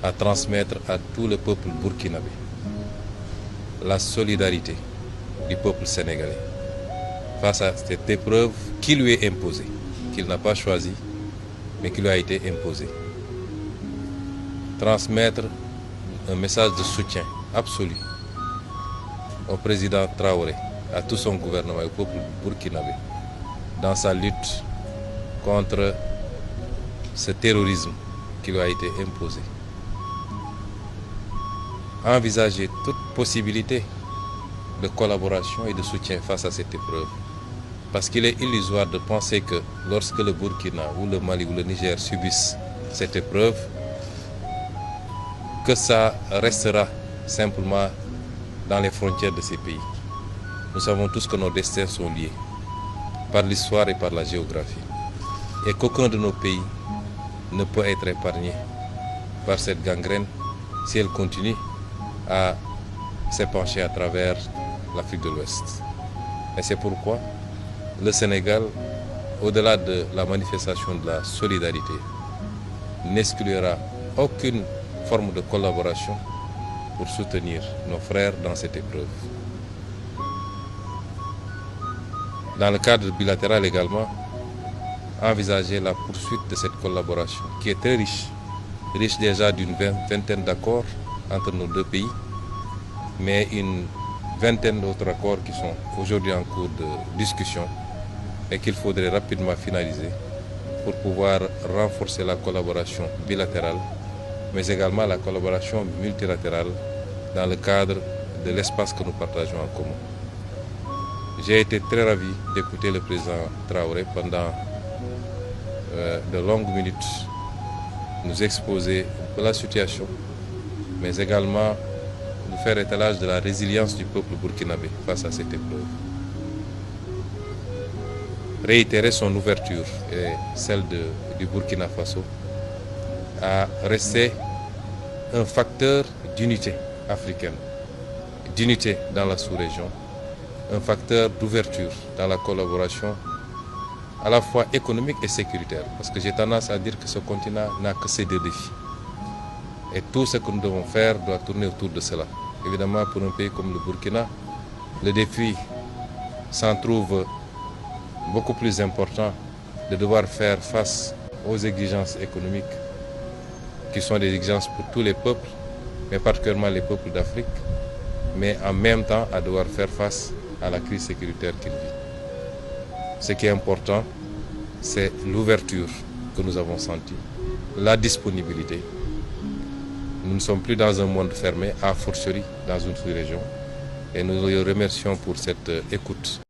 à transmettre à tout le peuple burkinabé la solidarité du peuple sénégalais face à cette épreuve qui lui est imposée, qu'il n'a pas choisie, mais qui lui a été imposée. Transmettre un message de soutien absolu au président Traoré, à tout son gouvernement et au peuple burkinabé dans sa lutte contre ce terrorisme qui lui a été imposé. Envisager toute possibilité de collaboration et de soutien face à cette épreuve. Parce qu'il est illusoire de penser que lorsque le Burkina ou le Mali ou le Niger subissent cette épreuve, que ça restera simplement dans les frontières de ces pays. Nous savons tous que nos destins sont liés par l'histoire et par la géographie. Et qu'aucun de nos pays ne peut être épargné par cette gangrène si elle continue à s'épancher à travers l'Afrique de l'Ouest. Et c'est pourquoi le Sénégal, au-delà de la manifestation de la solidarité, n'exclura aucune forme de collaboration pour soutenir nos frères dans cette épreuve. Dans le cadre bilatéral également, envisager la poursuite de cette collaboration qui est très riche déjà d'une vingtaine d'accords entre nos deux pays, mais une vingtaine d'autres accords qui sont aujourd'hui en cours de discussion et qu'il faudrait rapidement finaliser pour pouvoir renforcer la collaboration bilatérale, mais également la collaboration multilatérale dans le cadre de l'espace que nous partageons en commun. J'ai été très ravi d'écouter le président Traoré pendant de longues minutes nous exposer la situation, mais également nous faire étalage de la résilience du peuple burkinabé face à cette épreuve. Réitérer son ouverture et celle du Burkina Faso à rester un facteur d'unité africaine, d'unité dans la sous-région, un facteur d'ouverture dans la collaboration à la fois économique et sécuritaire, parce que j'ai tendance à dire que ce continent n'a que ces deux défis. Et tout ce que nous devons faire doit tourner autour de cela. Évidemment, pour un pays comme le Burkina, le défi s'en trouve beaucoup plus important de devoir faire face aux exigences économiques qui sont des exigences pour tous les peuples, mais particulièrement les peuples d'Afrique, mais en même temps à devoir faire face à la crise sécuritaire qu'il vit. Ce qui est important, c'est l'ouverture que nous avons sentie, la disponibilité. Nous ne sommes plus dans un monde fermé, a fortiori dans une sous-région, et nous le remercions pour cette écoute.